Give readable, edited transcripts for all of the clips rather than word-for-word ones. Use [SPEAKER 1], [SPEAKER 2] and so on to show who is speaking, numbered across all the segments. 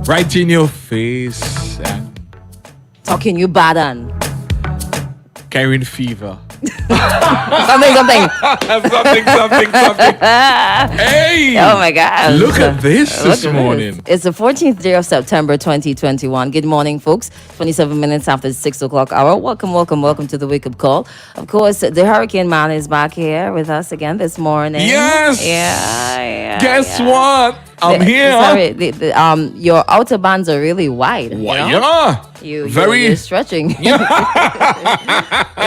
[SPEAKER 1] Right in your face.
[SPEAKER 2] Talking you bad on.
[SPEAKER 1] Carrying fever.
[SPEAKER 2] something.
[SPEAKER 1] something. Hey!
[SPEAKER 2] Oh my God.
[SPEAKER 1] Look at this morning.
[SPEAKER 2] It's the 14th day of September 2021. Good morning, folks. 27 minutes after the 6 o'clock hour. Welcome to the wake up call. Of course, the Hurricane Man is back here with us again this morning.
[SPEAKER 1] Yes!
[SPEAKER 2] Yeah.
[SPEAKER 1] Guess what? I'm here.
[SPEAKER 2] Sorry, your outer bands are really wide.
[SPEAKER 1] What?
[SPEAKER 2] You know?
[SPEAKER 1] Yeah.
[SPEAKER 2] You're stretching. This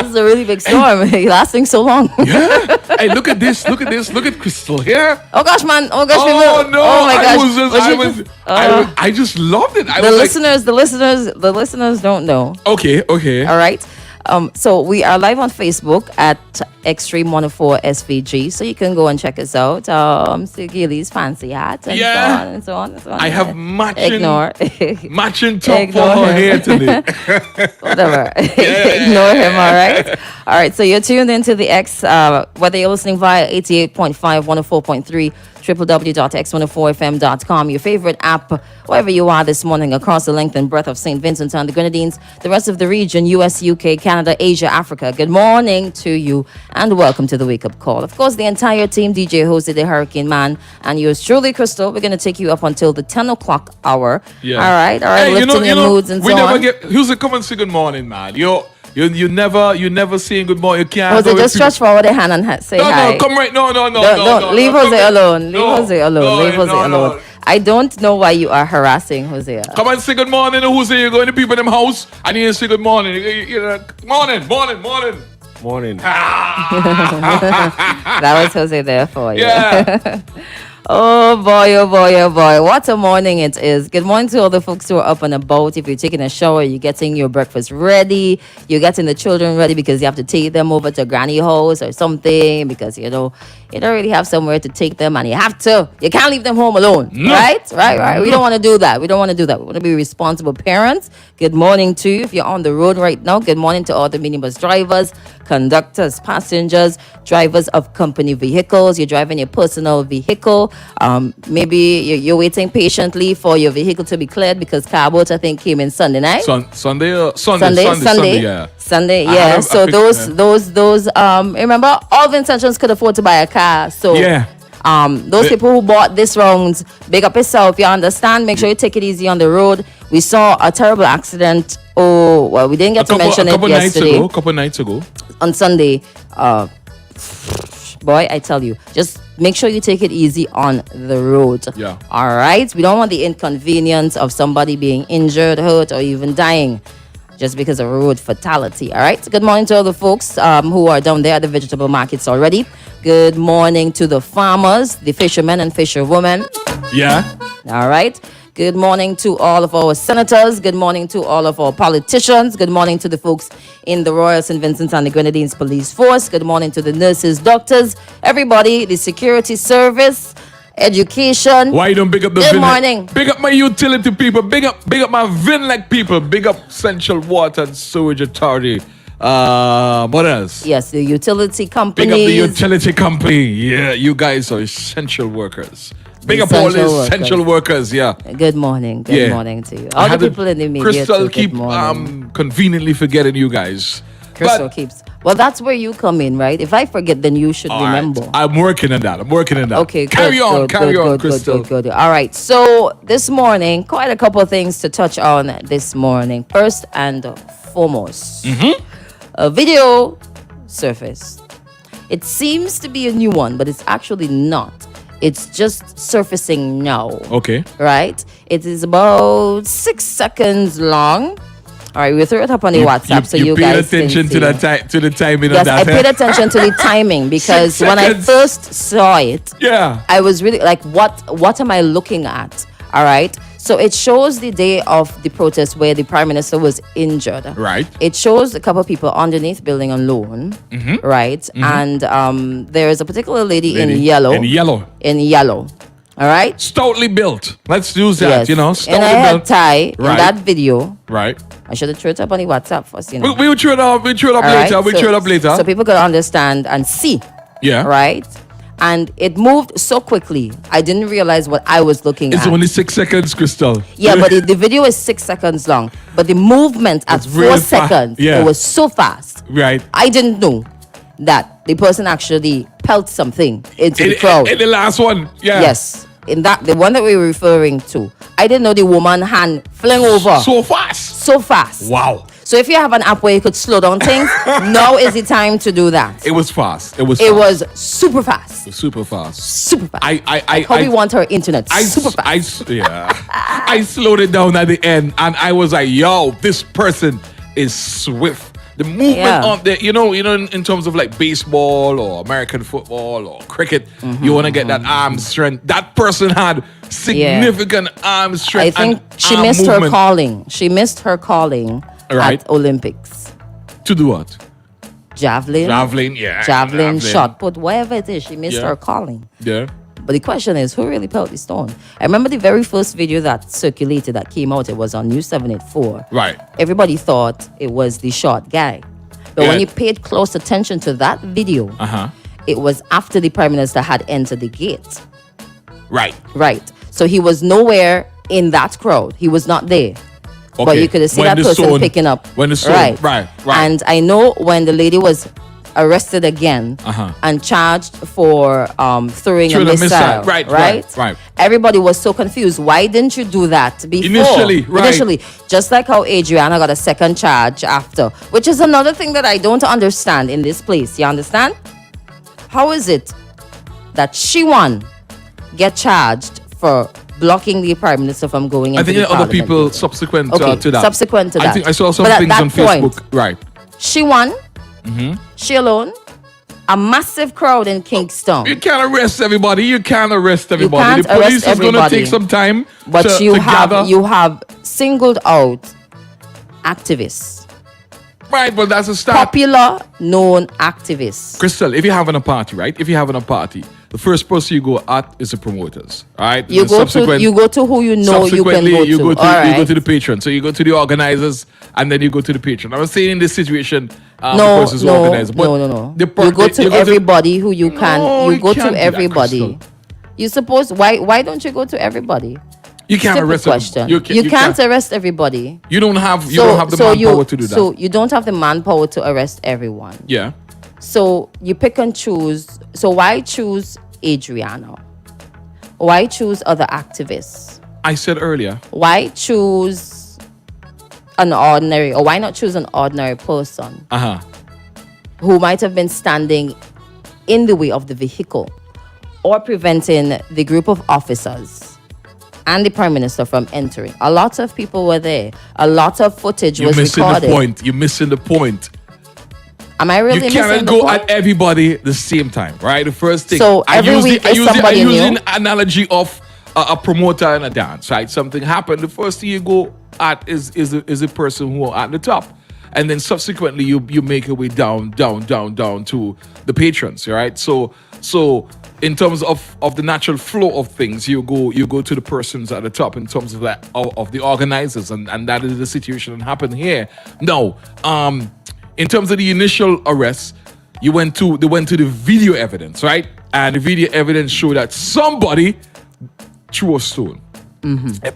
[SPEAKER 2] is a really big storm. Lasting so long.
[SPEAKER 1] Yeah. Hey, look at this. Look at Crystal here.
[SPEAKER 2] Oh gosh, man. Oh gosh,
[SPEAKER 1] Oh
[SPEAKER 2] people.
[SPEAKER 1] no.
[SPEAKER 2] Oh my gosh.
[SPEAKER 1] I just loved it.
[SPEAKER 2] The listeners don't know.
[SPEAKER 1] Okay.
[SPEAKER 2] All right. So we are live on Facebook at Extreme 104 SVG. So you can go and check us out. Gilly's fancy hat and so on.
[SPEAKER 1] I have matching top
[SPEAKER 2] Ignore
[SPEAKER 1] for her
[SPEAKER 2] him.
[SPEAKER 1] hair today.
[SPEAKER 2] Whatever. Ignore him, all right? All right, so you're tuned into the X, whether you're listening via 88.5, 104.3, www.x104fm.com, your favorite app, wherever you are this morning across the length and breadth of St. Vincent and the Grenadines, the rest of the region, US, UK, Canada, Asia, Africa. Good morning to you and welcome to the Wake Up Call. Of course, the entire team, DJ Jose, the Hurricane Man, and yours truly, Crystal. We're going to take you up until the 10 o'clock hour.
[SPEAKER 1] Yeah.
[SPEAKER 2] All right,
[SPEAKER 1] Hey,
[SPEAKER 2] lifting your moods and
[SPEAKER 1] we
[SPEAKER 2] so
[SPEAKER 1] never
[SPEAKER 2] on.
[SPEAKER 1] Who's a come and say good morning, man? You never saying good morning. You can't.
[SPEAKER 2] Jose, just stretch forward the hand and say hi.
[SPEAKER 1] No, come right. No.
[SPEAKER 2] Don't leave Jose alone. Leave Jose alone. Leave Jose alone.
[SPEAKER 1] No.
[SPEAKER 2] I don't know why you are harassing Jose.
[SPEAKER 1] Come and say good morning. Who's you going to people in them house and you say good morning. Morning.
[SPEAKER 3] Morning.
[SPEAKER 2] That was Jose there for you.
[SPEAKER 1] Yeah.
[SPEAKER 2] Oh boy. What a morning it is. Good morning to all the folks who are up and about. If you're taking a shower, you're getting your breakfast ready, you're getting the children ready because you have to take them over to granny house or something because, you don't really have somewhere to take them and you can't leave them home alone.
[SPEAKER 1] No.
[SPEAKER 2] Right? We don't want to do that. We want to be responsible parents. Good morning to you. If you're on the road right now, good morning to all the minibus drivers, conductors, passengers, drivers of company vehicles. You're driving your personal vehicle. Maybe you're waiting patiently for your vehicle to be cleared because car boat, I think, came in Sunday night.
[SPEAKER 1] Sunday, yeah.
[SPEAKER 2] Sunday, yeah. So those remember, all the intentions could afford to buy a car. So
[SPEAKER 1] yeah.
[SPEAKER 2] Those people who bought this round, big up yourself. You understand? Make sure you take it easy on the road. We saw a terrible accident. Oh, well, we didn't get to mention it yesterday.
[SPEAKER 1] A couple nights ago.
[SPEAKER 2] On Sunday. Boy, I tell you, just make sure you take it easy on the road.
[SPEAKER 1] Yeah.
[SPEAKER 2] All right? We don't want the inconvenience of somebody being injured, hurt, or even dying just because of a road fatality. All right? Good morning to all the folks who are down there at the vegetable markets already. Good morning to the farmers, the fishermen and fisherwomen.
[SPEAKER 1] Yeah.
[SPEAKER 2] All right. Good morning to all of our senators. Good morning to all of our politicians. Good morning to the folks in the Royal St. Vincent and the Grenadines Police Force. Good morning to the nurses, doctors, everybody, the security service, education.
[SPEAKER 1] Why you don't big up the
[SPEAKER 2] Good morning.
[SPEAKER 1] Big up my utility people. Big up my Vinlec people. Big up Central Water and Sewage Authority. What else?
[SPEAKER 2] Yes, the utility companies.
[SPEAKER 1] Big up the utility company. Yeah, you guys are essential workers. Big up all the essential workers, yeah.
[SPEAKER 2] Good morning. Good morning to you. All the people in the media.
[SPEAKER 1] Crystal
[SPEAKER 2] too,
[SPEAKER 1] keep conveniently forgetting you guys.
[SPEAKER 2] Crystal keeps. Well, that's where you come in, right? If I forget, then you should remember.
[SPEAKER 1] Right. I'm working on that.
[SPEAKER 2] Okay,
[SPEAKER 1] carry on, Crystal.
[SPEAKER 2] Good. All right. So this morning, quite a couple of things to touch on this morning. First and foremost, a video surfaced. It seems to be a new one, but it's actually not. It's just surfacing now.
[SPEAKER 1] Okay.
[SPEAKER 2] Right? It is about 6 seconds long. All right, we'll throw it up on the WhatsApp so you guys can see.
[SPEAKER 1] You paid attention to the timing
[SPEAKER 2] yes,
[SPEAKER 1] of that.
[SPEAKER 2] I paid attention to the timing because when I first saw it, I was really like, what am I looking at? All right. So it shows the day of the protest where the Prime Minister was injured.
[SPEAKER 1] Right.
[SPEAKER 2] It shows a couple of people underneath building on loan. Right. And there is a particular lady in yellow. In yellow. All right.
[SPEAKER 1] Stoutly built. Let's use that,
[SPEAKER 2] Yes. And I had Ty in that video.
[SPEAKER 1] Right.
[SPEAKER 2] I should have threw it up on the WhatsApp first,
[SPEAKER 1] We'll throw it up later.
[SPEAKER 2] So people can understand and see.
[SPEAKER 1] Yeah.
[SPEAKER 2] Right. And it moved so quickly, I didn't realize what I was looking
[SPEAKER 1] It's
[SPEAKER 2] at.
[SPEAKER 1] only 6 seconds, Crystal.
[SPEAKER 2] Yeah, but the video is 6 seconds long. But the movement at
[SPEAKER 1] It's
[SPEAKER 2] 4
[SPEAKER 1] real fa-
[SPEAKER 2] seconds,
[SPEAKER 1] yeah.
[SPEAKER 2] it was so fast.
[SPEAKER 1] Right.
[SPEAKER 2] I didn't know that the person actually pelted something into the crowd.
[SPEAKER 1] In the last one, yeah.
[SPEAKER 2] Yes, in that the one that we were referring to, I didn't know the woman hand fling over
[SPEAKER 1] So fast.
[SPEAKER 2] so fast.
[SPEAKER 1] Wow.
[SPEAKER 2] So if you have an app where you could slow down things, now is the time to do that.
[SPEAKER 1] It was fast. It was.
[SPEAKER 2] It
[SPEAKER 1] fast.
[SPEAKER 2] was super fast,
[SPEAKER 1] super fast.
[SPEAKER 2] super fast.
[SPEAKER 1] I
[SPEAKER 2] Probably want her internet super fast.
[SPEAKER 1] I slowed it down at the end, and I was like, "Yo, this person is swift." The movement
[SPEAKER 2] Yeah.
[SPEAKER 1] on the, in terms of like baseball or American football or cricket, you want to get that arm strength. That person had significant arm
[SPEAKER 2] I
[SPEAKER 1] strength.
[SPEAKER 2] think
[SPEAKER 1] and
[SPEAKER 2] she
[SPEAKER 1] arm
[SPEAKER 2] missed her
[SPEAKER 1] movement.
[SPEAKER 2] calling. She missed her calling
[SPEAKER 1] Right.
[SPEAKER 2] at Olympics.
[SPEAKER 1] To do what?
[SPEAKER 2] Javelin,
[SPEAKER 1] Javelin,
[SPEAKER 2] shot put, whatever it is. She missed
[SPEAKER 1] Yeah.
[SPEAKER 2] her calling.
[SPEAKER 1] Yeah.
[SPEAKER 2] But the question is, who really pelted the stone? I remember the very first video that circulated, that came out, it was on News 784.
[SPEAKER 1] Right.
[SPEAKER 2] Everybody thought it was the short guy. But when
[SPEAKER 1] Yeah.
[SPEAKER 2] you paid close attention to that video, it was after the Prime Minister had entered the gate.
[SPEAKER 1] Right.
[SPEAKER 2] Right. So he was nowhere in that crowd. He was not there. But
[SPEAKER 1] Okay.
[SPEAKER 2] you could see
[SPEAKER 1] When
[SPEAKER 2] that
[SPEAKER 1] the
[SPEAKER 2] person
[SPEAKER 1] stone-
[SPEAKER 2] picking up.
[SPEAKER 1] when the stone- right.
[SPEAKER 2] And I know when the lady was arrested again and charged for throwing a
[SPEAKER 1] Throwing a
[SPEAKER 2] missile.
[SPEAKER 1] missile. Right.
[SPEAKER 2] Everybody was so confused. Why didn't you do that before?
[SPEAKER 1] Initially.
[SPEAKER 2] Just like how Adriana got a second charge after, which is another thing that I don't understand in this place. You understand? How is it that she get charged for blocking the Prime Minister from going into
[SPEAKER 1] I think
[SPEAKER 2] the
[SPEAKER 1] there are other
[SPEAKER 2] Parliament
[SPEAKER 1] people
[SPEAKER 2] building?
[SPEAKER 1] subsequent
[SPEAKER 2] Okay,
[SPEAKER 1] to that.
[SPEAKER 2] subsequent to
[SPEAKER 1] I
[SPEAKER 2] that.
[SPEAKER 1] think I saw some
[SPEAKER 2] But at
[SPEAKER 1] things
[SPEAKER 2] that
[SPEAKER 1] on
[SPEAKER 2] point-
[SPEAKER 1] Facebook. Right.
[SPEAKER 2] She won.
[SPEAKER 1] Mm-hmm.
[SPEAKER 2] She alone. A massive crowd in Kingston.
[SPEAKER 1] You can't arrest everybody. You can't arrest everybody.
[SPEAKER 2] can't
[SPEAKER 1] The police
[SPEAKER 2] arrest
[SPEAKER 1] is going to
[SPEAKER 2] everybody.
[SPEAKER 1] take some time
[SPEAKER 2] But
[SPEAKER 1] to
[SPEAKER 2] you
[SPEAKER 1] gather.
[SPEAKER 2] have singled out activists.
[SPEAKER 1] Right, but that's a start.
[SPEAKER 2] Popular, known activists.
[SPEAKER 1] Crystal, if you're having a party, right? If you're having a party, the first person you go at is the promoters, right?
[SPEAKER 2] You
[SPEAKER 1] And
[SPEAKER 2] go to who you know you can
[SPEAKER 1] subsequently,
[SPEAKER 2] go
[SPEAKER 1] you
[SPEAKER 2] to.
[SPEAKER 1] go to
[SPEAKER 2] All
[SPEAKER 1] you go
[SPEAKER 2] right.
[SPEAKER 1] to the patron. So you go to the organizers, and then you go to the patron. I was saying in this situation, the
[SPEAKER 2] No,
[SPEAKER 1] persons who
[SPEAKER 2] no,
[SPEAKER 1] organize, but
[SPEAKER 2] no.
[SPEAKER 1] the
[SPEAKER 2] You go to everybody who you can.
[SPEAKER 1] No,
[SPEAKER 2] you
[SPEAKER 1] you
[SPEAKER 2] go
[SPEAKER 1] can't
[SPEAKER 2] to
[SPEAKER 1] do that,
[SPEAKER 2] everybody.
[SPEAKER 1] Crystal.
[SPEAKER 2] You suppose why don't you go to everybody?
[SPEAKER 1] You can't
[SPEAKER 2] Simple
[SPEAKER 1] arrest them.
[SPEAKER 2] question.
[SPEAKER 1] You
[SPEAKER 2] You can't arrest everybody.
[SPEAKER 1] You don't have the manpower to do that.
[SPEAKER 2] So you don't have the manpower to arrest everyone.
[SPEAKER 1] Yeah.
[SPEAKER 2] So you pick and choose. So why choose Adriana? Why choose other activists?
[SPEAKER 1] I said earlier.
[SPEAKER 2] Why choose an ordinary, or why not choose an ordinary person who might have been standing in the way of the vehicle or preventing the group of officers and the Prime Minister from entering? A lot of people were there. A lot of footage
[SPEAKER 1] You're
[SPEAKER 2] was
[SPEAKER 1] missing
[SPEAKER 2] recorded.
[SPEAKER 1] the point. You're missing the point.
[SPEAKER 2] Am I really
[SPEAKER 1] You cannot
[SPEAKER 2] missing the
[SPEAKER 1] go
[SPEAKER 2] point?
[SPEAKER 1] at everybody the same time, right? The first thing.
[SPEAKER 2] So every week is somebody
[SPEAKER 1] I use
[SPEAKER 2] new?
[SPEAKER 1] an analogy of a promoter in a dance, right? Something happened. The first thing you go at is a person who are at the top, and then subsequently you make your way down to the patrons, right? So in terms of the natural flow of things, you go to the persons at the top in terms of that of the organizers, and that is the situation that happened here. No, in terms of the initial arrest, they went to the video evidence, right? And the video evidence showed that somebody threw a stone.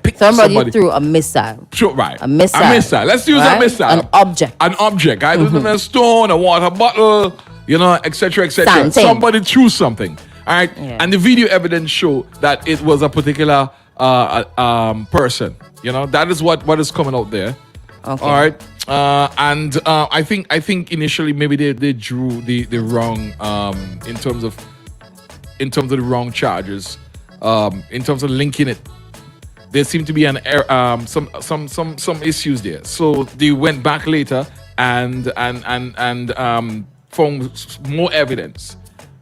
[SPEAKER 1] Picked
[SPEAKER 2] Somebody threw a missile.
[SPEAKER 1] Sure, right.
[SPEAKER 2] A missile.
[SPEAKER 1] Let's use a
[SPEAKER 2] Right?
[SPEAKER 1] missile.
[SPEAKER 2] An object.
[SPEAKER 1] An object. Right? A stone, a water bottle, etc., etc.
[SPEAKER 2] Something.
[SPEAKER 1] Somebody threw something. All right.
[SPEAKER 2] Yeah.
[SPEAKER 1] And the video evidence show that it was a particular person. That is what is coming out there.
[SPEAKER 2] Okay.
[SPEAKER 1] All right. And I think initially maybe they drew the wrong in terms of the wrong charges. In terms of linking it, there seemed to be an error, some issues there. So they went back later and found more evidence,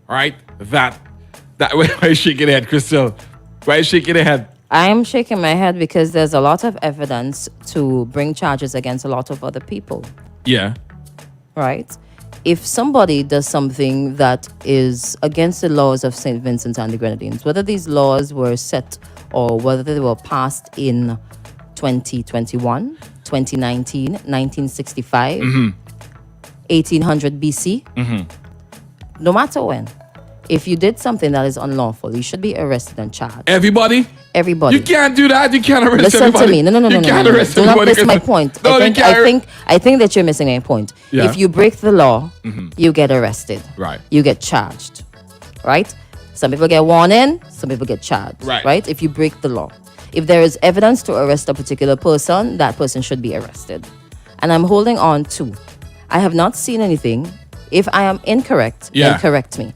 [SPEAKER 1] right? That why are you shaking your head, Crystal? Why are you shaking your head?
[SPEAKER 2] I'm shaking my head because there's a lot of evidence to bring charges against a lot of other people,
[SPEAKER 1] Yeah.
[SPEAKER 2] right? If somebody does something that is against the laws of St. Vincent and the Grenadines, whether these laws were set or whether they were passed in 2021, 2019, 1965, 1800 BC, no matter when, If you did something that is unlawful, you should be arrested and charged.
[SPEAKER 1] Everybody?
[SPEAKER 2] Everybody.
[SPEAKER 1] You can't do that. You can't arrest
[SPEAKER 2] Listen
[SPEAKER 1] everybody.
[SPEAKER 2] to me. No.
[SPEAKER 1] You can't arrest
[SPEAKER 2] Do not
[SPEAKER 1] everybody.
[SPEAKER 2] miss my point.
[SPEAKER 1] No,
[SPEAKER 2] I think that you're missing my point.
[SPEAKER 1] Yeah.
[SPEAKER 2] If you break the law, you get arrested.
[SPEAKER 1] Right.
[SPEAKER 2] You get charged. Right? Some people get warned in, some people get charged.
[SPEAKER 1] Right.
[SPEAKER 2] If you break the law. If there is evidence to arrest a particular person, that person should be arrested. And I'm holding on to. I have not seen anything. If I am incorrect,
[SPEAKER 1] Yeah.
[SPEAKER 2] then correct me.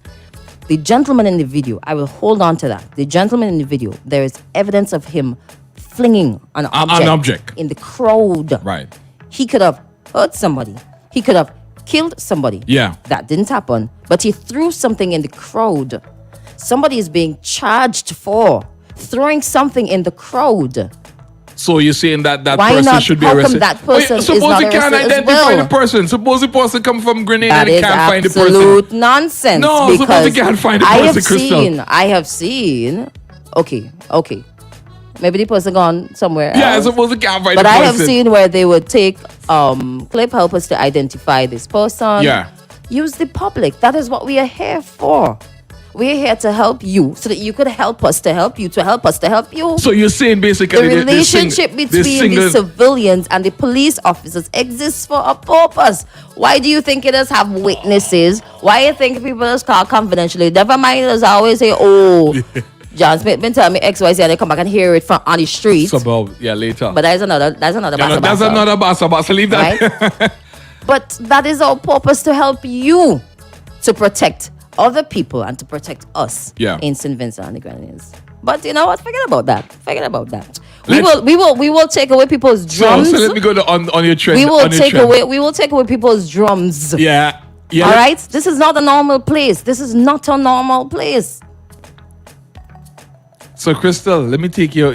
[SPEAKER 2] The gentleman in the video, I will hold on to that. The gentleman in the video, there is evidence of him flinging an object in the crowd.
[SPEAKER 1] Right.
[SPEAKER 2] He could have hurt somebody. He could have killed somebody.
[SPEAKER 1] Yeah.
[SPEAKER 2] That didn't happen. But he threw something in the crowd. Somebody is being charged for throwing something in the crowd.
[SPEAKER 1] So you're saying that
[SPEAKER 2] Why
[SPEAKER 1] person
[SPEAKER 2] not?
[SPEAKER 1] should be
[SPEAKER 2] How come
[SPEAKER 1] arrested?
[SPEAKER 2] that person is
[SPEAKER 1] suppose
[SPEAKER 2] not
[SPEAKER 1] you can't
[SPEAKER 2] arrested as
[SPEAKER 1] identify
[SPEAKER 2] well?
[SPEAKER 1] the person. Suppose the person come from Grenada
[SPEAKER 2] That
[SPEAKER 1] and
[SPEAKER 2] is
[SPEAKER 1] can't find the person.
[SPEAKER 2] absolute nonsense.
[SPEAKER 1] No, suppose
[SPEAKER 2] because
[SPEAKER 1] you can't find the
[SPEAKER 2] I
[SPEAKER 1] person,
[SPEAKER 2] have
[SPEAKER 1] Crystal.
[SPEAKER 2] I have seen. Okay. Maybe the person gone somewhere
[SPEAKER 1] Yeah, I
[SPEAKER 2] else.
[SPEAKER 1] suppose you can't find
[SPEAKER 2] But
[SPEAKER 1] the
[SPEAKER 2] I
[SPEAKER 1] person.
[SPEAKER 2] have seen where they would take clip helpers to identify this person.
[SPEAKER 1] Yeah.
[SPEAKER 2] Use the public. That is what we are here for. We're here to help you so that you could help us to help you, to help us to help you.
[SPEAKER 1] So you're saying basically
[SPEAKER 2] The relationship between the civilians and the police officers exists for a purpose. Why do you think it does have witnesses? Why you think people just call confidentially? Never mind, us always say, oh, John Smith been telling me XYZ, and they come back and hear it from on the street.
[SPEAKER 1] later.
[SPEAKER 2] But that's another
[SPEAKER 1] that's
[SPEAKER 2] basa.
[SPEAKER 1] another basa. So leave that.
[SPEAKER 2] Right? But that is our purpose, to help you to protect other people and to protect us in St. Vincent and the Grenadines. But you know what? Forget about that. We will take away people's drums.
[SPEAKER 1] So let me go on your trend.
[SPEAKER 2] We will take away people's drums.
[SPEAKER 1] Yeah.
[SPEAKER 2] All right? This is not a normal place.
[SPEAKER 1] So Crystal, let me take your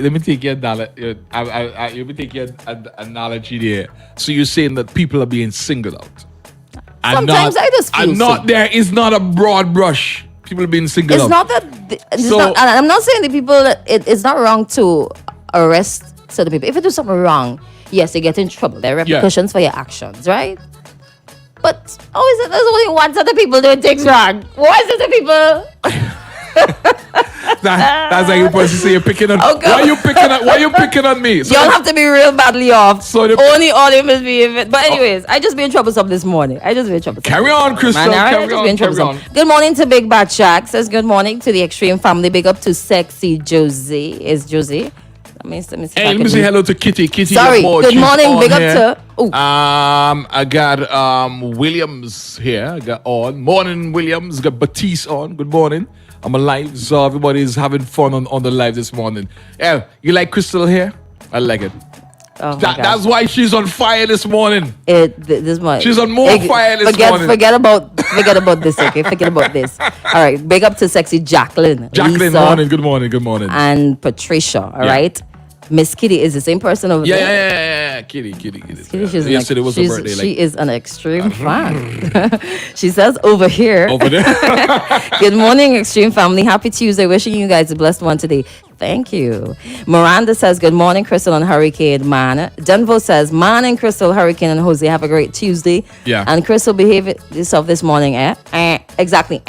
[SPEAKER 1] analogy there. So you're saying that people are being singled out.
[SPEAKER 2] Sometimes I just feel
[SPEAKER 1] there is not a broad brush. People are being singled out.
[SPEAKER 2] It's not that. And I'm not saying the people. It's not wrong to arrest certain people. If you do something wrong, yes, you get in trouble. There are repercussions for your actions, right? But how is it there's only one set of people doing things wrong? Why is it the people?
[SPEAKER 1] That's like you person say you're picking on.
[SPEAKER 2] Okay.
[SPEAKER 1] Why you picking on me? So
[SPEAKER 2] Y'all have to be real badly off.
[SPEAKER 1] So
[SPEAKER 2] only must be. But anyways, I just been troublesome this morning.
[SPEAKER 1] Carry on, Crystal. Carry on.
[SPEAKER 2] Good morning to Big Bad Shack. Says good morning to the Extreme family. Big up to Sexy Josie. Is Josie? Let me
[SPEAKER 1] say hello to Kitty. Kitty.
[SPEAKER 2] Sorry. Good
[SPEAKER 1] She's
[SPEAKER 2] morning.
[SPEAKER 1] on
[SPEAKER 2] Big up
[SPEAKER 1] here.
[SPEAKER 2] to. Ooh.
[SPEAKER 1] I got Williams here. I got on. Morning, Williams. Got Batiste on. Good morning. I'm alive, so everybody's having fun on the live this morning. Yeah, you like Crystal here? I like it.
[SPEAKER 2] Oh
[SPEAKER 1] That's why she's on fire this morning.
[SPEAKER 2] This morning.
[SPEAKER 1] She's on more fire this morning.
[SPEAKER 2] Forget about this, okay? Forget about this. All right, big up to Sexy Jacqueline.
[SPEAKER 1] Jacqueline,
[SPEAKER 2] Lisa,
[SPEAKER 1] good morning.
[SPEAKER 2] And Patricia, all right? Miss Kitty is the same person over there.
[SPEAKER 1] Yeah. Kitty. Yesterday was her birthday.
[SPEAKER 2] She is an extreme fan. She says over here.
[SPEAKER 1] Over there.
[SPEAKER 2] Good morning, Extreme family. Happy Tuesday. Wishing you guys a blessed one today. Thank you. Miranda says, good morning, Crystal and Hurricane Man. Denvo says, morning, Crystal, Hurricane, and Jose. Have a great Tuesday.
[SPEAKER 1] Yeah.
[SPEAKER 2] And Crystal, behave yourself this morning, Exactly.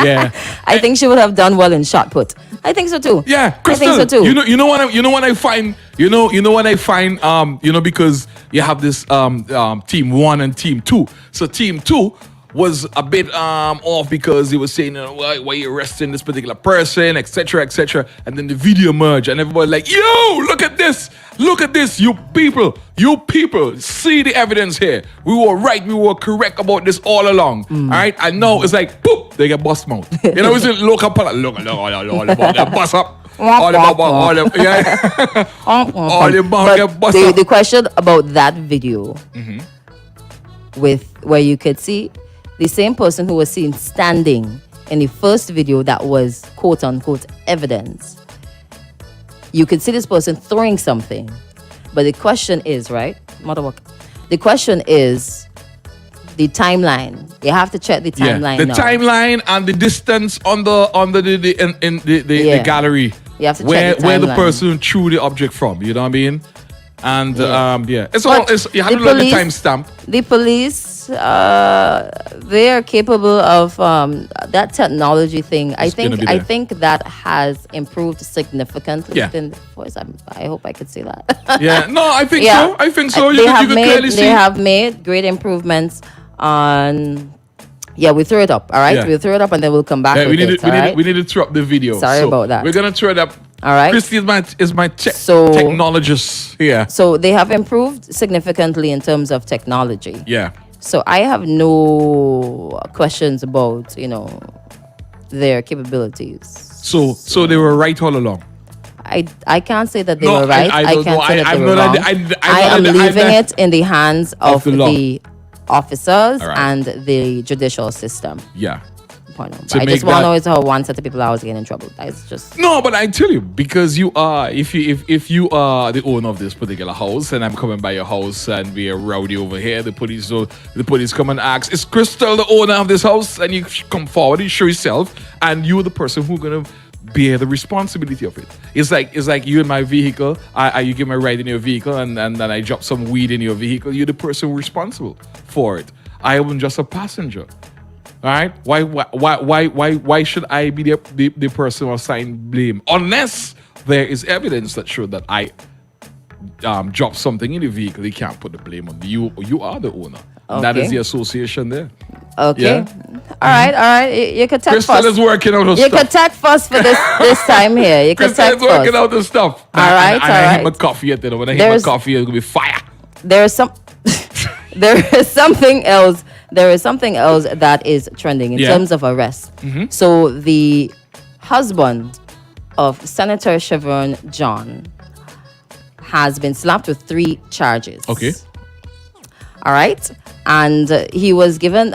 [SPEAKER 1] Yeah.
[SPEAKER 2] I think she would have done well in shot put. I think so too.
[SPEAKER 1] Yeah, Crystal,
[SPEAKER 2] I think so too.
[SPEAKER 1] You know what I find because you have this team 1 and team 2. So team 2 was a bit off because he was saying, why are you arresting this particular person, etc., and then the video merged and everybody like, yo, look at this, you people, see the evidence here. We were right, we were correct about this all along. All right, and now it's like, boop, they get bust mouth. You know, it's a local look, they bust up. All the
[SPEAKER 2] the question about that video with where you could see the same person who was seen standing in the first video that was quote unquote evidence. You could see this person throwing something, but the question is, right? The question is the timeline. You have to check the timeline.
[SPEAKER 1] The timeline and the distance on the gallery.
[SPEAKER 2] You have to
[SPEAKER 1] where
[SPEAKER 2] check the
[SPEAKER 1] where the
[SPEAKER 2] timeline.
[SPEAKER 1] person threw the object from. You know what I mean? And you have to
[SPEAKER 2] But
[SPEAKER 1] look at the timestamp.
[SPEAKER 2] The police they are capable of that technology thing.
[SPEAKER 1] It's gonna be
[SPEAKER 2] I
[SPEAKER 1] there.
[SPEAKER 2] think that has improved significantly.
[SPEAKER 1] Yeah.
[SPEAKER 2] Within the force. I hope I could say that.
[SPEAKER 1] Yeah, no, I think
[SPEAKER 2] Yeah.
[SPEAKER 1] so. I think so.
[SPEAKER 2] They
[SPEAKER 1] You
[SPEAKER 2] have
[SPEAKER 1] can
[SPEAKER 2] made
[SPEAKER 1] clearly see.
[SPEAKER 2] they have made great improvements on. Yeah, we threw it up. All right,
[SPEAKER 1] Yeah.
[SPEAKER 2] we threw it up, and then we'll come back.
[SPEAKER 1] Yeah,
[SPEAKER 2] with it, all right?
[SPEAKER 1] we need to throw up the video.
[SPEAKER 2] Sorry
[SPEAKER 1] So
[SPEAKER 2] about that.
[SPEAKER 1] We're gonna throw it up.
[SPEAKER 2] All right.
[SPEAKER 1] Christy is my
[SPEAKER 2] So-
[SPEAKER 1] technologist here.
[SPEAKER 2] So they have improved significantly in terms of technology.
[SPEAKER 1] Yeah.
[SPEAKER 2] So I have no questions about their capabilities.
[SPEAKER 1] So they were right all along.
[SPEAKER 2] I can't say that they
[SPEAKER 1] No,
[SPEAKER 2] were right.
[SPEAKER 1] I don't
[SPEAKER 2] can't
[SPEAKER 1] know.
[SPEAKER 2] say that
[SPEAKER 1] I'm
[SPEAKER 2] they were
[SPEAKER 1] not-
[SPEAKER 2] wrong.
[SPEAKER 1] I'm
[SPEAKER 2] I
[SPEAKER 1] not-
[SPEAKER 2] am
[SPEAKER 1] I'm
[SPEAKER 2] leaving
[SPEAKER 1] not-
[SPEAKER 2] it in the hands of
[SPEAKER 1] the law.
[SPEAKER 2] the officers
[SPEAKER 1] All right.
[SPEAKER 2] and the judicial system.
[SPEAKER 1] Yeah.
[SPEAKER 2] Point out.
[SPEAKER 1] To
[SPEAKER 2] I
[SPEAKER 1] make
[SPEAKER 2] just want to
[SPEAKER 1] that-
[SPEAKER 2] know is how one set of people are always getting in trouble. That's just
[SPEAKER 1] No, but I tell you, because you are, if you are the owner of this particular house, and I'm coming by your house and we are rowdy over here, the police come and ask, is Crystal the owner of this house? And you come forward, you show yourself, and you're the person who's gonna bear the responsibility of it. It's like you in my vehicle. You give me a ride in your vehicle, and then I drop some weed in your vehicle. You're the person responsible for it. I am just a passenger. All right. Why should I be the person who assigned blame unless there is evidence that showed that I dropped something in the vehicle? You can't put the blame on you. You are the owner. And that is
[SPEAKER 2] Okay.
[SPEAKER 1] the association there.
[SPEAKER 2] okay.
[SPEAKER 1] Yeah.
[SPEAKER 2] All right. You could take
[SPEAKER 1] Crystal
[SPEAKER 2] first.
[SPEAKER 1] is working out the
[SPEAKER 2] You
[SPEAKER 1] stuff.
[SPEAKER 2] could take first for this time here. You could
[SPEAKER 1] Crystal
[SPEAKER 2] take
[SPEAKER 1] is working
[SPEAKER 2] first.
[SPEAKER 1] out the stuff.
[SPEAKER 2] All right,
[SPEAKER 1] And
[SPEAKER 2] all
[SPEAKER 1] I hit
[SPEAKER 2] right.
[SPEAKER 1] my coffee yet. When I hit
[SPEAKER 2] There's-
[SPEAKER 1] my coffee, it's gonna be fire.
[SPEAKER 2] There is some there is something else that is trending in
[SPEAKER 1] Yeah.
[SPEAKER 2] terms of arrest. So the husband of Senator Chevron John has been slapped with 3 charges.
[SPEAKER 1] Okay.
[SPEAKER 2] All right. And he was given,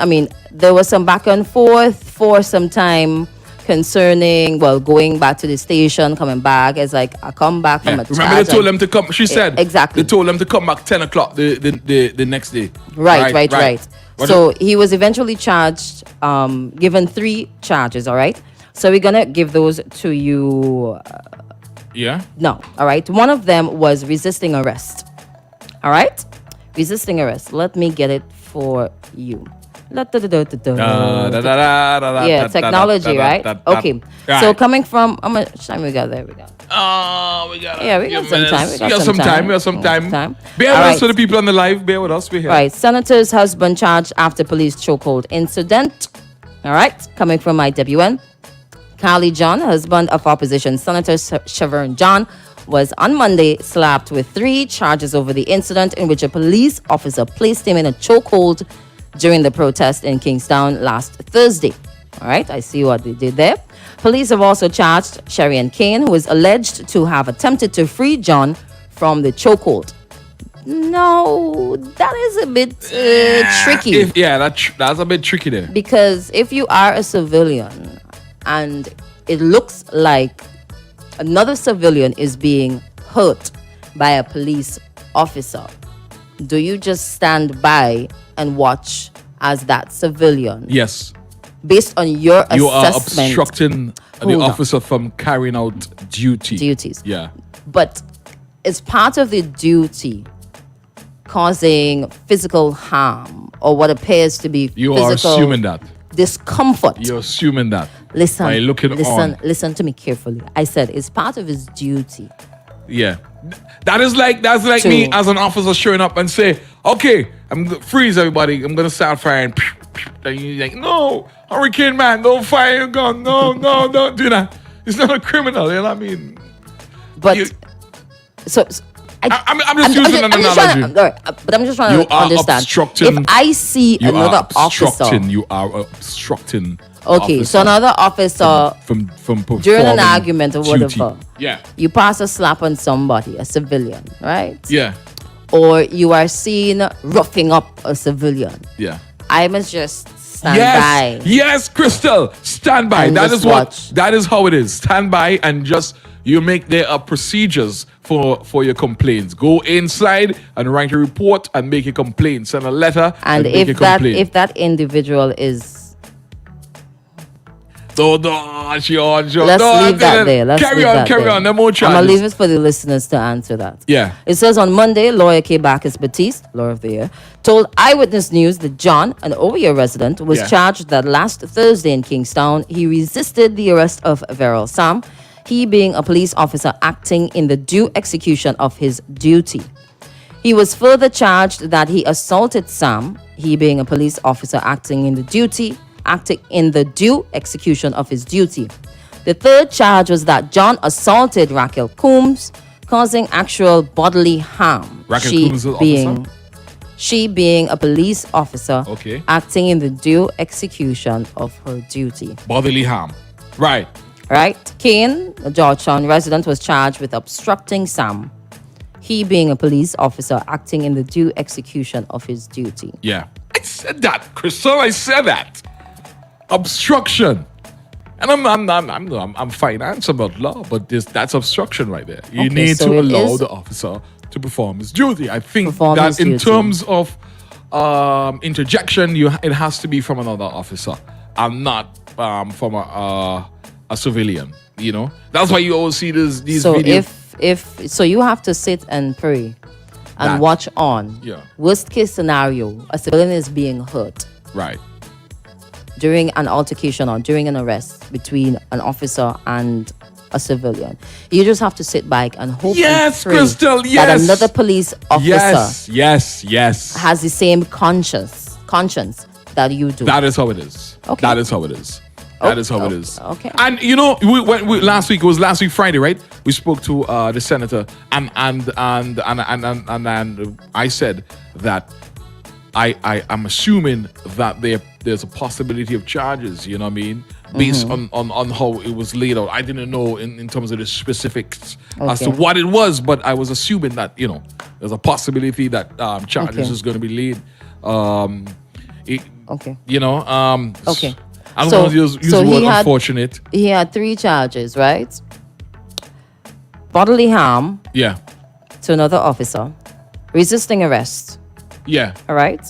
[SPEAKER 2] there was some back and forth for some time concerning, going back to the station, coming back. It's like, I come back from a
[SPEAKER 1] Remember,
[SPEAKER 2] charge
[SPEAKER 1] they told
[SPEAKER 2] and-
[SPEAKER 1] them to come. She said
[SPEAKER 2] exactly.
[SPEAKER 1] They told them to come back 10 o'clock the next day.
[SPEAKER 2] Right.
[SPEAKER 1] What
[SPEAKER 2] So he was eventually charged, given 3 charges, all right? So we're going to give those to you
[SPEAKER 1] Yeah.
[SPEAKER 2] now, all right? One of them was resisting arrest, all right? Resisting arrest. Let me get it for you. Yeah, technology, right? Okay. So coming from, how much time we got? There we go.
[SPEAKER 1] We got
[SPEAKER 2] some time.
[SPEAKER 1] We got some time. We got some time. Bear with
[SPEAKER 2] All
[SPEAKER 1] us
[SPEAKER 2] right.
[SPEAKER 1] for the people on the live. Bear with us. We're here.
[SPEAKER 2] Right. Senator's husband charged after police chokehold incident. All right. Coming from IWN. Carly John, husband of opposition Senator Chevron John, was on Monday slapped with 3 charges over the incident in which a police officer placed him in a chokehold during the protest in Kingstown last Thursday. All right. I see what they did there. Police have also charged Sherian Kane, who is alleged to have attempted to free John from the chokehold. No, that is a bit tricky.
[SPEAKER 1] That's a bit tricky there.
[SPEAKER 2] Because if you are a civilian and it looks like another civilian is being hurt by a police officer, do you just stand by and watch as that civilian,
[SPEAKER 1] Yes.
[SPEAKER 2] based on your
[SPEAKER 1] You are
[SPEAKER 2] assessment,
[SPEAKER 1] obstructing the
[SPEAKER 2] Hold on.
[SPEAKER 1] officer from carrying out
[SPEAKER 2] duties?
[SPEAKER 1] Yeah.
[SPEAKER 2] But it's part of the duty causing physical harm or what appears to be
[SPEAKER 1] You
[SPEAKER 2] physical
[SPEAKER 1] are assuming that.
[SPEAKER 2] discomfort.
[SPEAKER 1] You're assuming that.
[SPEAKER 2] Listen,
[SPEAKER 1] by looking on.
[SPEAKER 2] listen to me carefully. I said it's part of his duty.
[SPEAKER 1] Yeah. That's like
[SPEAKER 2] To-
[SPEAKER 1] me as an officer showing up and say, okay, freeze everybody. I'm gonna start firing. And you're like, no, Hurricane Man, don't fire your gun. No, don't do that. It's not a criminal. You know what I mean?
[SPEAKER 2] But
[SPEAKER 1] You-
[SPEAKER 2] so
[SPEAKER 1] I'm just using an
[SPEAKER 2] I'm just
[SPEAKER 1] analogy.
[SPEAKER 2] trying to, all right, but I'm just trying
[SPEAKER 1] You
[SPEAKER 2] to
[SPEAKER 1] are
[SPEAKER 2] understand.
[SPEAKER 1] obstructing-
[SPEAKER 2] If I see
[SPEAKER 1] You
[SPEAKER 2] another
[SPEAKER 1] are obstructing.
[SPEAKER 2] officer,
[SPEAKER 1] You are obstructing.
[SPEAKER 2] okay, so
[SPEAKER 1] officer
[SPEAKER 2] another officer
[SPEAKER 1] from
[SPEAKER 2] during an
[SPEAKER 1] performing
[SPEAKER 2] argument or
[SPEAKER 1] duty.
[SPEAKER 2] whatever,
[SPEAKER 1] Yeah.
[SPEAKER 2] you pass a slap on somebody, a civilian, right?
[SPEAKER 1] Yeah.
[SPEAKER 2] Or you are seen roughing up a civilian.
[SPEAKER 1] Yeah.
[SPEAKER 2] I must just stand
[SPEAKER 1] Yes,
[SPEAKER 2] by.
[SPEAKER 1] yes, Crystal, stand by.
[SPEAKER 2] And
[SPEAKER 1] That
[SPEAKER 2] just
[SPEAKER 1] is what.
[SPEAKER 2] watch.
[SPEAKER 1] That is how it is. Stand by and just you make there are procedures for your complaints. Go inside and write a report and make a complaint. Send a letter
[SPEAKER 2] And
[SPEAKER 1] make a
[SPEAKER 2] if
[SPEAKER 1] complaint.
[SPEAKER 2] that individual is
[SPEAKER 1] No, sure.
[SPEAKER 2] Let's leave that there. Let's
[SPEAKER 1] carry
[SPEAKER 2] leave
[SPEAKER 1] on,
[SPEAKER 2] that
[SPEAKER 1] carry
[SPEAKER 2] there.
[SPEAKER 1] on. No more
[SPEAKER 2] I'm
[SPEAKER 1] charges.
[SPEAKER 2] gonna leave it for the listeners to answer that.
[SPEAKER 1] Yeah.
[SPEAKER 2] It says on Monday, lawyer K. Bacchus Batiste, lawyer of the year, told Eyewitness News that John, an Oyo resident, was
[SPEAKER 1] Yeah.
[SPEAKER 2] charged that last Thursday in Kingstown he resisted the arrest of Veril Sam, he being a police officer acting in the due execution of his duty. He was further charged that he assaulted Sam, he being a police officer acting in the due execution of his duty. The third charge was that John assaulted Raquel Coombs, causing actual bodily harm.
[SPEAKER 1] Raquel Coombs is an officer?
[SPEAKER 2] She being a police officer
[SPEAKER 1] Okay.
[SPEAKER 2] acting in the due execution of her duty.
[SPEAKER 1] Bodily harm. Right.
[SPEAKER 2] Right? Kane, a Georgetown resident, was charged with obstructing Sam, he being a police officer acting in the due execution of his duty.
[SPEAKER 1] Yeah. I said that, Crystal. I said that. Obstruction. And I'm finance about law, but that's obstruction right there. You
[SPEAKER 2] Okay,
[SPEAKER 1] need
[SPEAKER 2] so
[SPEAKER 1] to
[SPEAKER 2] it
[SPEAKER 1] allow
[SPEAKER 2] is-
[SPEAKER 1] the officer to perform his duty. I think
[SPEAKER 2] Perform
[SPEAKER 1] that
[SPEAKER 2] his
[SPEAKER 1] in
[SPEAKER 2] duty.
[SPEAKER 1] terms of interjection, it has to be from another officer and not from a civilian. You know, that's why you always see these
[SPEAKER 2] So
[SPEAKER 1] videos.
[SPEAKER 2] if you have to sit and pray and
[SPEAKER 1] That-
[SPEAKER 2] watch on.
[SPEAKER 1] Yeah.
[SPEAKER 2] Worst case scenario, a civilian is being hurt
[SPEAKER 1] Right.
[SPEAKER 2] during an altercation or during an arrest between an officer and a civilian. You just have to sit back and hope
[SPEAKER 1] Yes,
[SPEAKER 2] and pray
[SPEAKER 1] Crystal,
[SPEAKER 2] that
[SPEAKER 1] yes.
[SPEAKER 2] another police officer
[SPEAKER 1] Yes.
[SPEAKER 2] has the same conscience that you do.
[SPEAKER 1] That is how it is.
[SPEAKER 2] Okay.
[SPEAKER 1] That is how it is. That is how it is.
[SPEAKER 2] Okay.
[SPEAKER 1] And you know, last week, it was last week Friday, right? We spoke to the senator, and I said that I'm assuming that there's a possibility of charges. You know what I mean? Based on how it was laid out. I didn't know in terms of the specifics as to
[SPEAKER 2] Okay.
[SPEAKER 1] what it was, but I was assuming that there's a possibility that charges
[SPEAKER 2] Okay.
[SPEAKER 1] is going to be laid.
[SPEAKER 2] Okay.
[SPEAKER 1] I
[SPEAKER 2] Okay.
[SPEAKER 1] don't
[SPEAKER 2] So-
[SPEAKER 1] want to use
[SPEAKER 2] so
[SPEAKER 1] the
[SPEAKER 2] he
[SPEAKER 1] word
[SPEAKER 2] had-
[SPEAKER 1] unfortunate.
[SPEAKER 2] He had 3 charges, right? Bodily harm
[SPEAKER 1] Yeah.
[SPEAKER 2] to another officer, resisting arrest.
[SPEAKER 1] Yeah.
[SPEAKER 2] All right.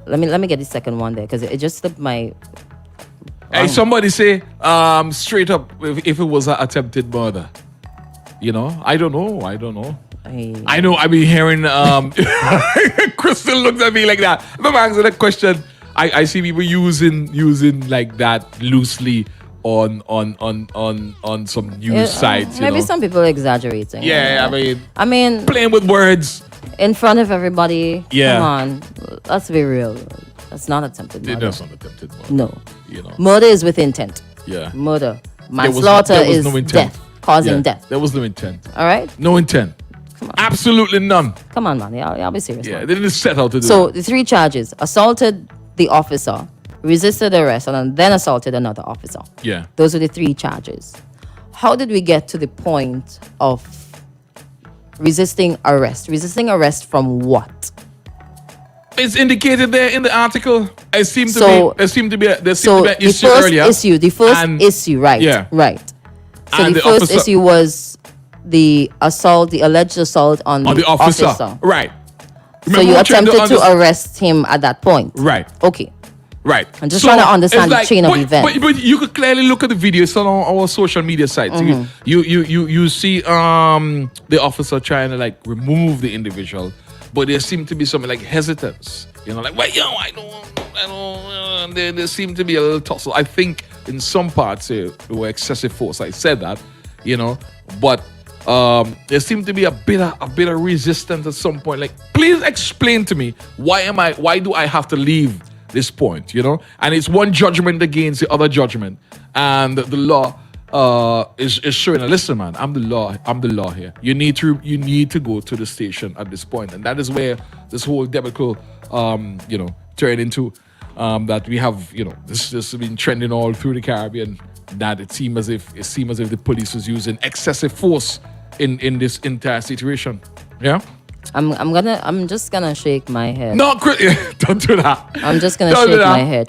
[SPEAKER 2] Let me get the second one there because it just slipped my.
[SPEAKER 1] Hey, somebody say straight up if it was an attempted murder. I don't know. I know. I've been hearing. Crystal looks at me like that. If I'm answering that question, I see people using like that loosely on some news sites.
[SPEAKER 2] Maybe some people are exaggerating.
[SPEAKER 1] Yeah,
[SPEAKER 2] I mean,
[SPEAKER 1] playing with words.
[SPEAKER 2] in front of everybody.
[SPEAKER 1] Yeah.
[SPEAKER 2] Come on, let's be real. That's not attempted murder.
[SPEAKER 1] That's not attempted murder.
[SPEAKER 2] No.
[SPEAKER 1] You know.
[SPEAKER 2] Murder is with intent.
[SPEAKER 1] Yeah.
[SPEAKER 2] Murder.
[SPEAKER 1] There was
[SPEAKER 2] Manslaughter is
[SPEAKER 1] no intent.
[SPEAKER 2] death, causing
[SPEAKER 1] Yeah,
[SPEAKER 2] death.
[SPEAKER 1] There was no intent.
[SPEAKER 2] All right.
[SPEAKER 1] No intent. Absolutely none.
[SPEAKER 2] Come on, man. Y'all be serious.
[SPEAKER 1] Yeah,
[SPEAKER 2] man.
[SPEAKER 1] they didn't set out to do
[SPEAKER 2] So
[SPEAKER 1] that.
[SPEAKER 2] the 3 charges: assaulted the officer, resisted arrest, and then assaulted another officer.
[SPEAKER 1] Yeah.
[SPEAKER 2] Those are the 3 charges. How did we get to the point of resisting arrest? Resisting arrest from what?
[SPEAKER 1] It's indicated there in the article. It seemed to
[SPEAKER 2] So-
[SPEAKER 1] be there seemed to be an
[SPEAKER 2] The
[SPEAKER 1] issue
[SPEAKER 2] first
[SPEAKER 1] earlier.
[SPEAKER 2] issue,
[SPEAKER 1] and-
[SPEAKER 2] right?
[SPEAKER 1] Yeah.
[SPEAKER 2] Right. So
[SPEAKER 1] And
[SPEAKER 2] the
[SPEAKER 1] the
[SPEAKER 2] first
[SPEAKER 1] officer-
[SPEAKER 2] issue was the alleged assault on
[SPEAKER 1] on the officer. Right.
[SPEAKER 2] So
[SPEAKER 1] Remember
[SPEAKER 2] you
[SPEAKER 1] we're trying
[SPEAKER 2] attempted to
[SPEAKER 1] understand-
[SPEAKER 2] arrest him at that point.
[SPEAKER 1] Right.
[SPEAKER 2] Okay.
[SPEAKER 1] Right.
[SPEAKER 2] I'm just trying to understand
[SPEAKER 1] it's
[SPEAKER 2] the chain of events.
[SPEAKER 1] But you could clearly look at the video. It's on our social media sites.
[SPEAKER 2] Mm-hmm.
[SPEAKER 1] You see the officer trying to like remove the individual, but there seemed to be some like hesitance. Like, well, I don't. There seemed to be a little tussle. I think in some parts there were excessive force. I said that, but there seemed to be a bit of resistance at some point. Like, please explain to me why do I have to leave this point? And it's one judgment against the other judgment, and the law is showing. Listen, man, I'm the law here. You need to go to the station at this point, and that is where this whole debacle turned into. That we have, this has been trending all through the Caribbean. That it seemed as if the police was using excessive force in this entire situation. Yeah.
[SPEAKER 2] I'm just gonna shake my head.
[SPEAKER 1] No, don't do that.
[SPEAKER 2] I'm just gonna
[SPEAKER 1] Don't do
[SPEAKER 2] shake
[SPEAKER 1] that.
[SPEAKER 2] my head.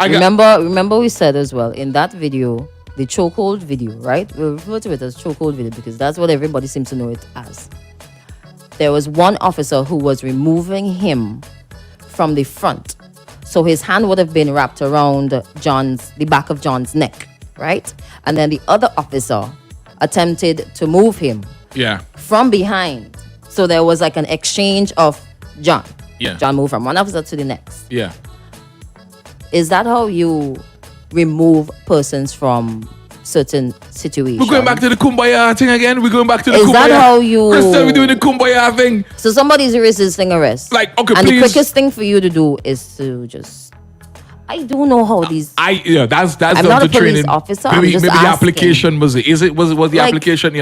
[SPEAKER 2] Remember we said as well in that video, the chokehold video, right? We'll refer to it as chokehold video because that's what everybody seems to know it as. There was one officer who was removing him from the front. So his hand would have been wrapped around the back of John's neck, right? And then the other officer attempted to move him
[SPEAKER 1] Yeah.
[SPEAKER 2] from behind. So there was like an exchange of John.
[SPEAKER 1] Yeah.
[SPEAKER 2] John moved from one officer to the next.
[SPEAKER 1] Yeah.
[SPEAKER 2] Is that how you remove persons from certain situations?
[SPEAKER 1] We're going back to the kumbaya thing again. We're going back to the
[SPEAKER 2] Is
[SPEAKER 1] kumbaya.
[SPEAKER 2] that how you-
[SPEAKER 1] Crystal, we're doing the kumbaya thing.
[SPEAKER 2] So somebody's resisting arrest.
[SPEAKER 1] Like, okay,
[SPEAKER 2] and
[SPEAKER 1] please.
[SPEAKER 2] the quickest thing for you to do is to just. I don't know how these.
[SPEAKER 1] That's
[SPEAKER 2] I'm
[SPEAKER 1] down
[SPEAKER 2] not
[SPEAKER 1] to
[SPEAKER 2] a police
[SPEAKER 1] training.
[SPEAKER 2] officer, I'm
[SPEAKER 1] Maybe
[SPEAKER 2] just
[SPEAKER 1] the
[SPEAKER 2] asking.
[SPEAKER 1] application was it? Was the
[SPEAKER 2] Like-
[SPEAKER 1] application?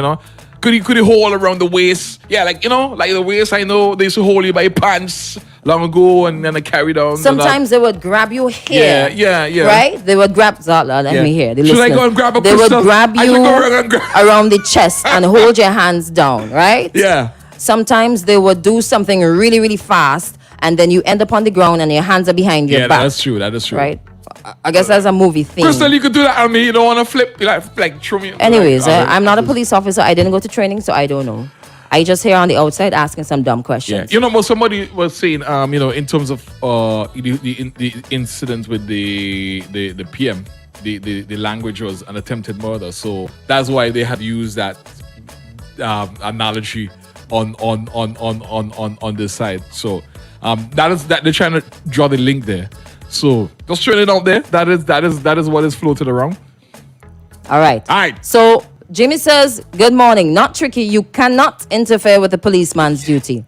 [SPEAKER 1] Could he hold around the waist? Yeah, like the waist. I know they used to hold you by your pants long ago, and then I carry down.
[SPEAKER 2] Sometimes they would grab you here.
[SPEAKER 1] Yeah.
[SPEAKER 2] Right? They would grab. Let
[SPEAKER 1] Yeah.
[SPEAKER 2] me hear. The
[SPEAKER 1] Should I
[SPEAKER 2] listeners.
[SPEAKER 1] go and grab a
[SPEAKER 2] They would
[SPEAKER 1] crystal?
[SPEAKER 2] grab
[SPEAKER 1] I
[SPEAKER 2] you
[SPEAKER 1] should go around and grab-
[SPEAKER 2] around the chest and hold your hands down. Right?
[SPEAKER 1] Yeah.
[SPEAKER 2] Sometimes they would do something really, really fast, and then you end up on the ground and your hands are behind your
[SPEAKER 1] Yeah,
[SPEAKER 2] back.
[SPEAKER 1] that's true. That is true.
[SPEAKER 2] Right? I guess that's a movie thing.
[SPEAKER 1] Crystal, you could do that on me. You don't want to flip, like throw me.
[SPEAKER 2] Anyways,
[SPEAKER 1] like,
[SPEAKER 2] I'm not a police officer. I didn't go to training, so I don't know. I just here on the outside asking some dumb
[SPEAKER 1] Yeah,
[SPEAKER 2] questions.
[SPEAKER 1] somebody was saying, in terms of the incident with the PM, the language was an attempted murder, so that's why they had used that analogy on this side. So that they're trying to draw the link there. So just throwing it out there. That is what is floated around.
[SPEAKER 2] All right.
[SPEAKER 1] All right.
[SPEAKER 2] So Jimmy says, good morning. Not tricky. You cannot interfere with the policeman's duty.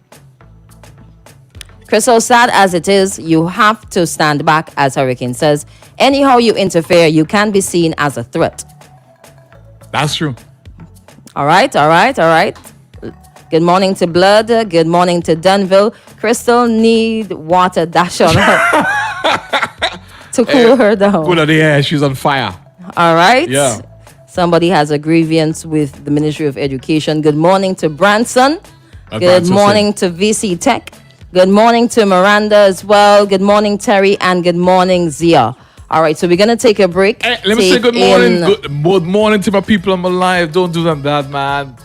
[SPEAKER 2] Crystal, sad as it is, you have to stand back, as Hurricane says. Anyhow you interfere, you can be seen as a threat.
[SPEAKER 1] That's true.
[SPEAKER 2] All right. Good morning to Blood. Good morning to Dunville. Crystal need water dash on her to cool her down.
[SPEAKER 1] Good idea. She's on fire.
[SPEAKER 2] All right.
[SPEAKER 1] Yeah.
[SPEAKER 2] Somebody has a grievance with the Ministry of Education. Good morning to Branson. Good
[SPEAKER 1] Branson
[SPEAKER 2] morning to VC Tech. Good morning to Miranda as well. Good morning, Terry. And good morning, Zia. All right, so we're going to take a break.
[SPEAKER 1] Hey, let me say good morning. Good morning to my people on my live. Don't do them that, man.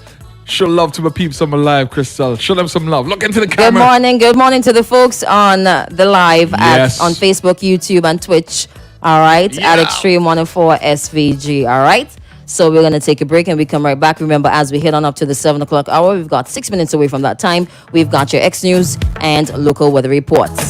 [SPEAKER 1] Show love to my peeps on my live, Crystal. Show them some love. Look into the camera.
[SPEAKER 2] Good morning to the folks on the live
[SPEAKER 1] Yes.
[SPEAKER 2] on Facebook, YouTube, and Twitch. All right,
[SPEAKER 1] Yeah.
[SPEAKER 2] at Extreme 104 SVG. All right. So we're going to take a break and we come right back. Remember, as we head on up to the 7 o'clock hour, we've got 6 minutes away from that time. We've got your X News and local weather reports.